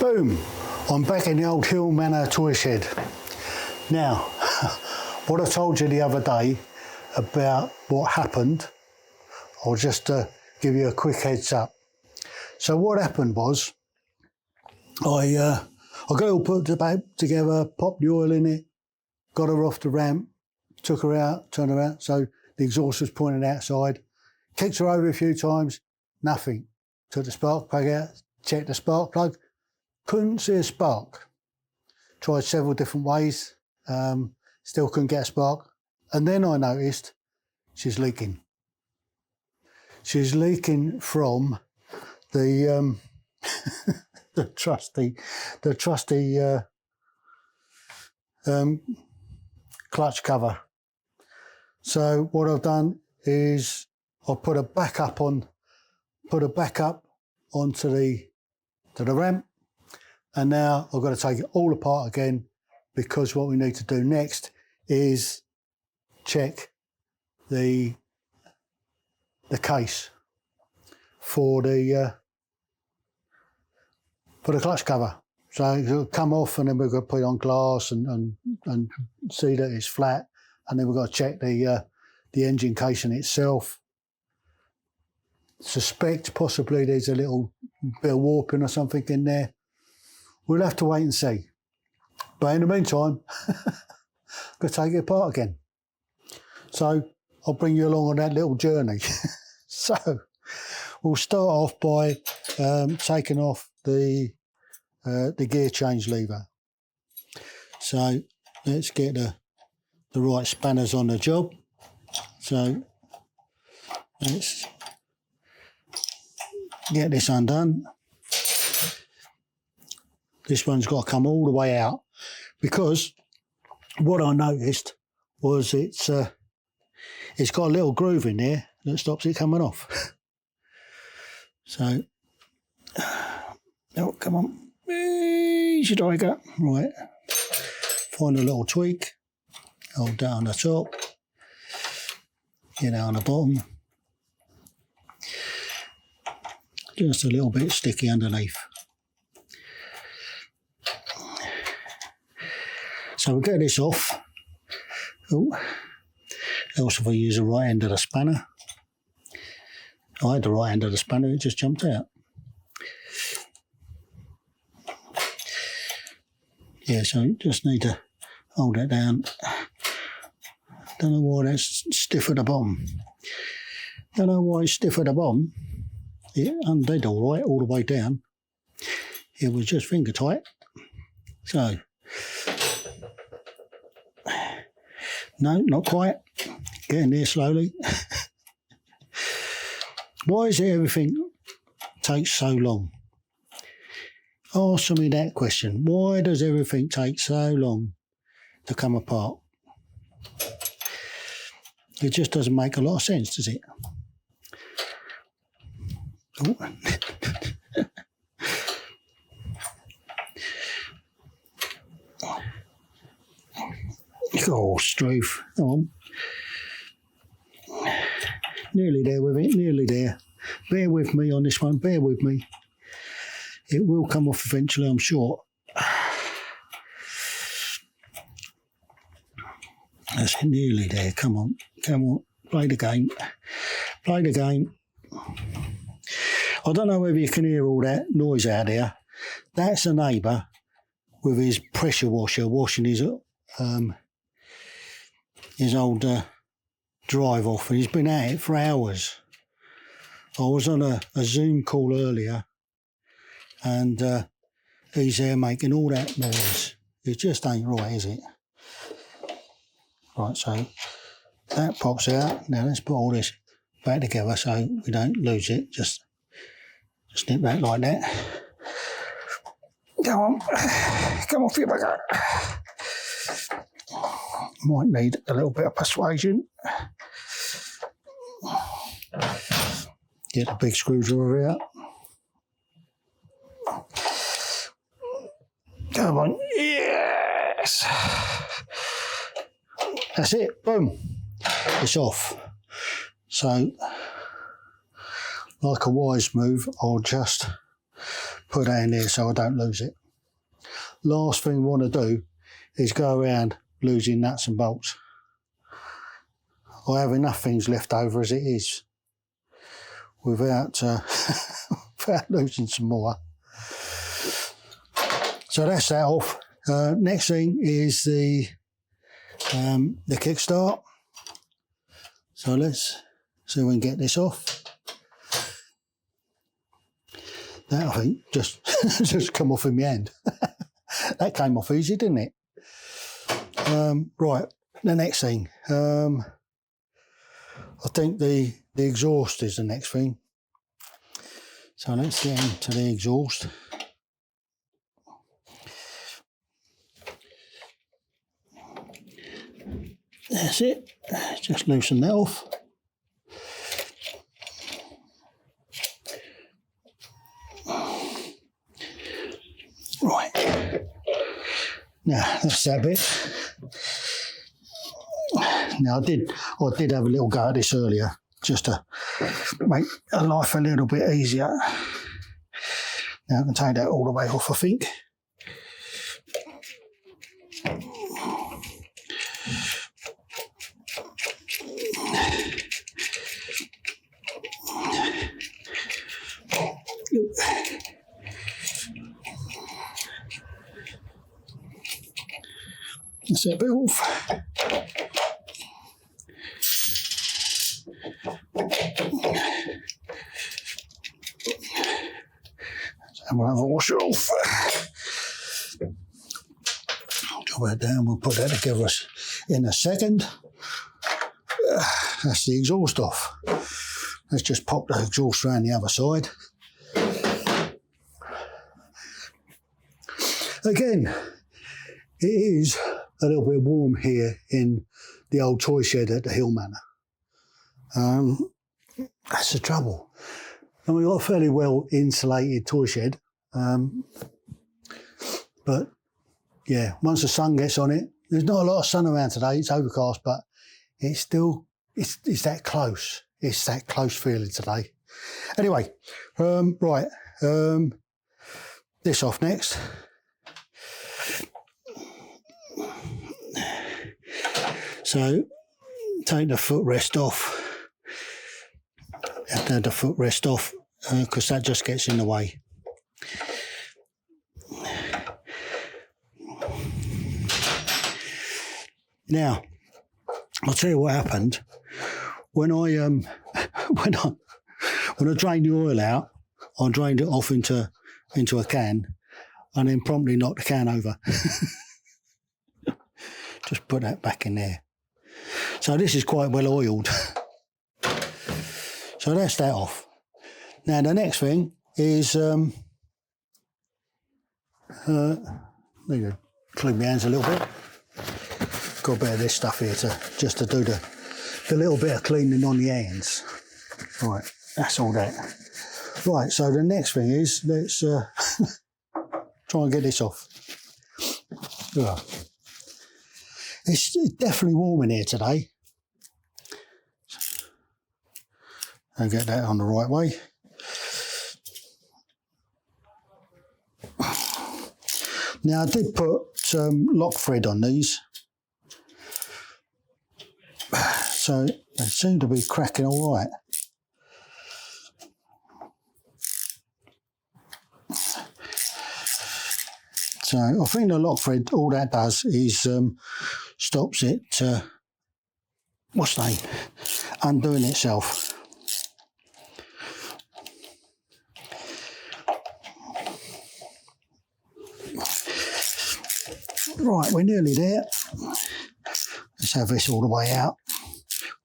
Boom! I'm back in the old Hill Manor toy shed. Now, what I told you the other day about what happened, I'll just give you a quick heads up. So what happened was, I got it all put together, popped the oil in it, got her off the ramp, took her out, turned her out, so the exhaust was pointing outside, kicked her over a few times, nothing. Took the spark plug out, checked the spark plug, couldn't see a spark. Tried several different ways, still couldn't get a spark. And then I noticed she's leaking. She's leaking from the the trusty clutch cover. So what I've done is I've put a backup onto the ramp, and now I've got to take it all apart again, because what we need to do next is check the case for the clutch cover. So it'll come off, and then we've got to put it on glass and see that it's flat, and then we've got to check the engine casing itself. Suspect possibly there's a little bit of warping or something in there. We'll have to wait and see. But in the meantime, I've got to take it apart again. So I'll bring you along on that little journey. So we'll start off by taking off the gear change lever. So let's get the right spanners on the job. So let's get this undone. This one's got to come all the way out, because what I noticed was it's got a little groove in there that stops it coming off. So, oh, come on, easy tiger. Right, find a little tweak, hold that on the top, get that on the bottom. Just a little bit sticky underneath. So we'll get this off. Oh, else if I use the right end of the spanner. I had the right end of the spanner, it just jumped out. Yeah, so just need to hold that down. Don't know why that's stiff at the bottom. Don't know why it's stiff at the bottom. It undid all right, all the way down. It was just finger tight. So, no, not quite. Getting there slowly. Why is it everything takes so long? Answer me that question. Why does everything take so long to come apart? It just doesn't make a lot of sense, does it? Oh. Oh, Struth, come on. Nearly there with it, nearly there. Bear with me on this one, bear with me. It will come off eventually, I'm sure. That's nearly there, come on, play the game. Play the game. I don't know whether you can hear all that noise out there. That's a neighbour with his pressure washer washing his old drive off, and he's been at it for hours. I was on a Zoom call earlier, and he's there making all that noise. It just ain't right, is it? Right, so that pops out. Now let's put all this back together so we don't lose it. Just snip that like that. Come on, come on, feel bugger. Might need a little bit of persuasion. Get the big screwdriver out. Come on, yes! That's it, boom. It's off. So, like a wise move, I'll just put that in there so I don't lose it. Last thing we want to do is go around losing nuts and bolts. I have enough things left over as it is without, without losing some more. So that's that off. Next thing is the kickstart. So let's see if we can get this off. That, I think, just come off in my hand. That came off easy, didn't it? Right, the next thing. I think the exhaust is the next thing. So let's get into the exhaust. That's it. Just loosen that off. Right. Now that's that bit. Now I did have a little go at this earlier, just to make life a little bit easier. Now I can take that all the way off, I think. That's that bit off. And we'll have a washer off. Drop that down, we'll put that together in a second. That's the exhaust off. Let's just pop the exhaust around the other side. Again, it is a little bit warm here in the old toy shed at the Hill Manor. That's the trouble. And we've got a fairly well insulated toy shed. But yeah, once the sun gets on it, there's not a lot of sun around today, it's overcast, but it's still, it's that close. It's that close feeling today. Anyway, right, this off next. So take the footrest off. You have to have the footrest off because that just gets in the way. Now, I'll tell you what happened when I when I drained the oil out. I drained it off into a can, and then promptly knocked the can over. Just put that back in there. So this is quite well oiled. So that's that off. Now the next thing is need to clean my hands a little bit. Got a bit of this stuff here just to do the little bit of cleaning on the hands. Right, that's all that. Right, so the next thing is let's try and get this off. Ugh. It's definitely warm in here today. And get that on the right way. Now I did put some lock thread on these. So they seem to be cracking all right. So I think the lock thread, all that does is stops it, what's the name, undoing itself. Right, we're nearly there. Let's have this all the way out.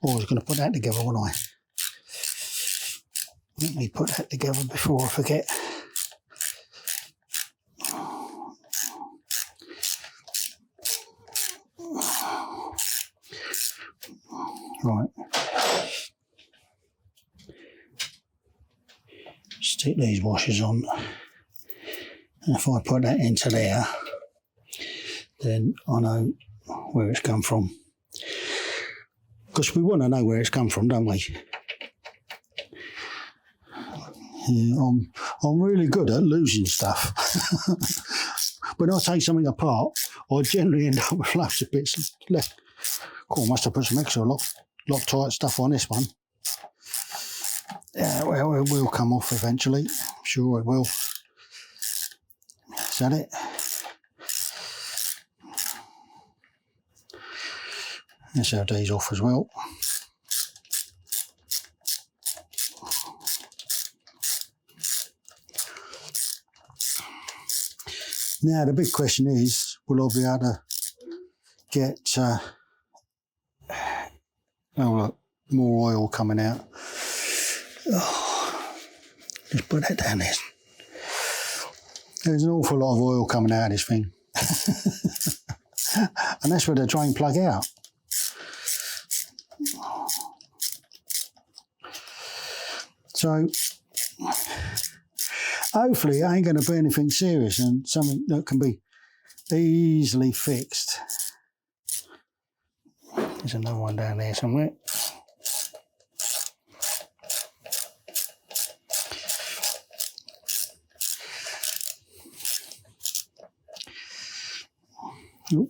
Oh, I was going to put that together, wasn't I? Let me put that together before I forget. Right. Stick these washers on. And if I put that into there, then I know where it's come from. Because we want to know where it's come from, don't we? Yeah, I'm really good at losing stuff. When I take something apart, I generally end up with loads of bits left. Cool, must have put some extra Loctite stuff on this one. Yeah, well, it will come off eventually. I'm sure it will. Is that it? SLD's off as well. Now the big question is, will I be able to get oh look, more oil coming out. Oh, just put that down there. There's an awful lot of oil coming out of this thing. And that's with the drain plug out. So hopefully it ain't going to be anything serious and something that can be easily fixed. There's another one down there somewhere. Ooh.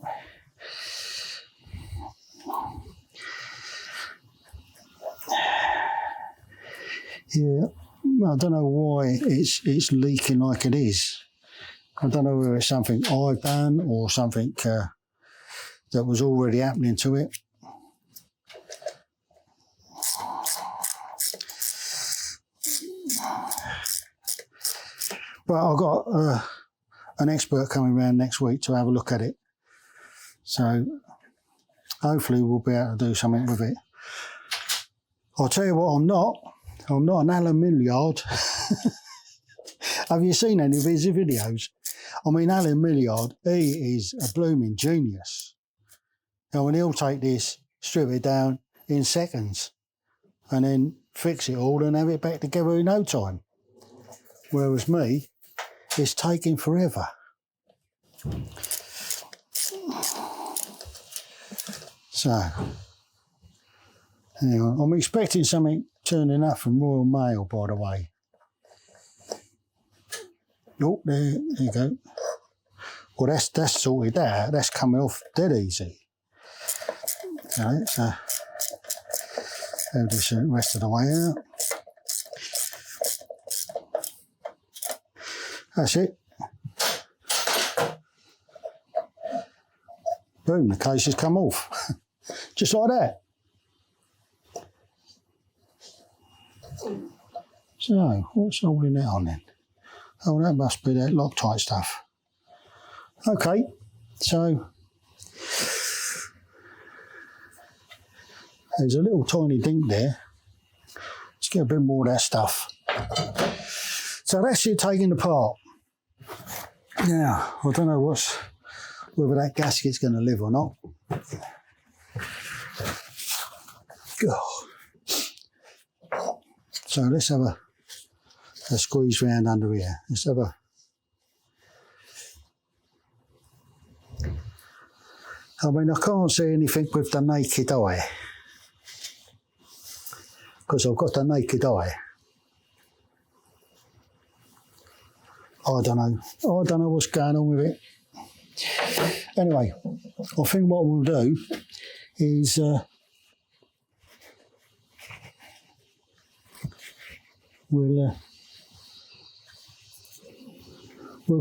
Yeah, I don't know why it's leaking like it is. I don't know whether it's something I've done or something that was already happening to it. But I've got an expert coming around next week to have a look at it. So hopefully we'll be able to do something with it. I'll tell you what, I'm not an Alan Milliard. Have you seen any of his videos? I mean, Alan Milliard, he is a blooming genius. And when he'll take this, strip it down in seconds and then fix it all and have it back together in no time. Whereas me, it's taking forever. So, anyway, I'm expecting something turning up from Royal Mail, by the way. Oh, there you go. Well, that's sorted out. That's coming off dead easy. Okay, so have this the rest of the way out. That's it. Boom, the case has come off. Just like that. So, what's holding that on then? Oh, that must be that Loctite stuff. Okay, so there's a little tiny dink there. Let's get a bit more of that stuff. So that's it taken apart. Now, I don't know whether that gasket's going to live or not. So let's have a squeeze round under here. Let's have a... I mean, I can't see anything with the naked eye. Because I've got the naked eye. I don't know what's going on with it. Anyway, I think what we'll do is we'll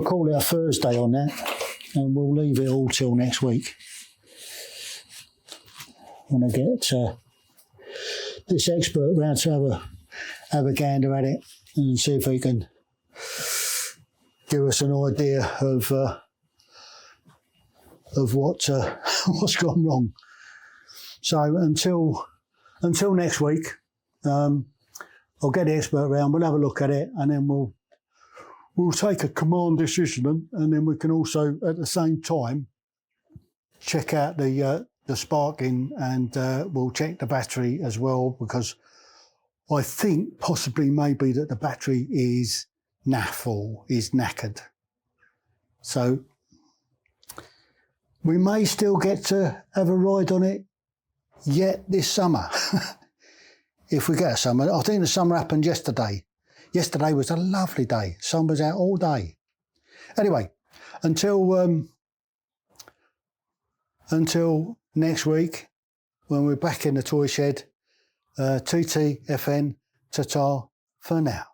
call it a Thursday on that, and we'll leave it all till next week when I get this expert round to have a gander at it and see if he can give us an idea of what's gone wrong. So until next week, I'll get the expert round. We'll have a look at it, and then we'll take a command decision, and then we can also at the same time check out the sparking, and we'll check the battery as well, because I think possibly maybe that the battery is naff or is knackered. So we may still get to have a ride on it yet this summer. If we get a summer. I think the summer happened yesterday. Yesterday was a lovely day. Sun was out all day. Anyway, until next week, when we're back in the toy shed, TTFN, ta-ta for now.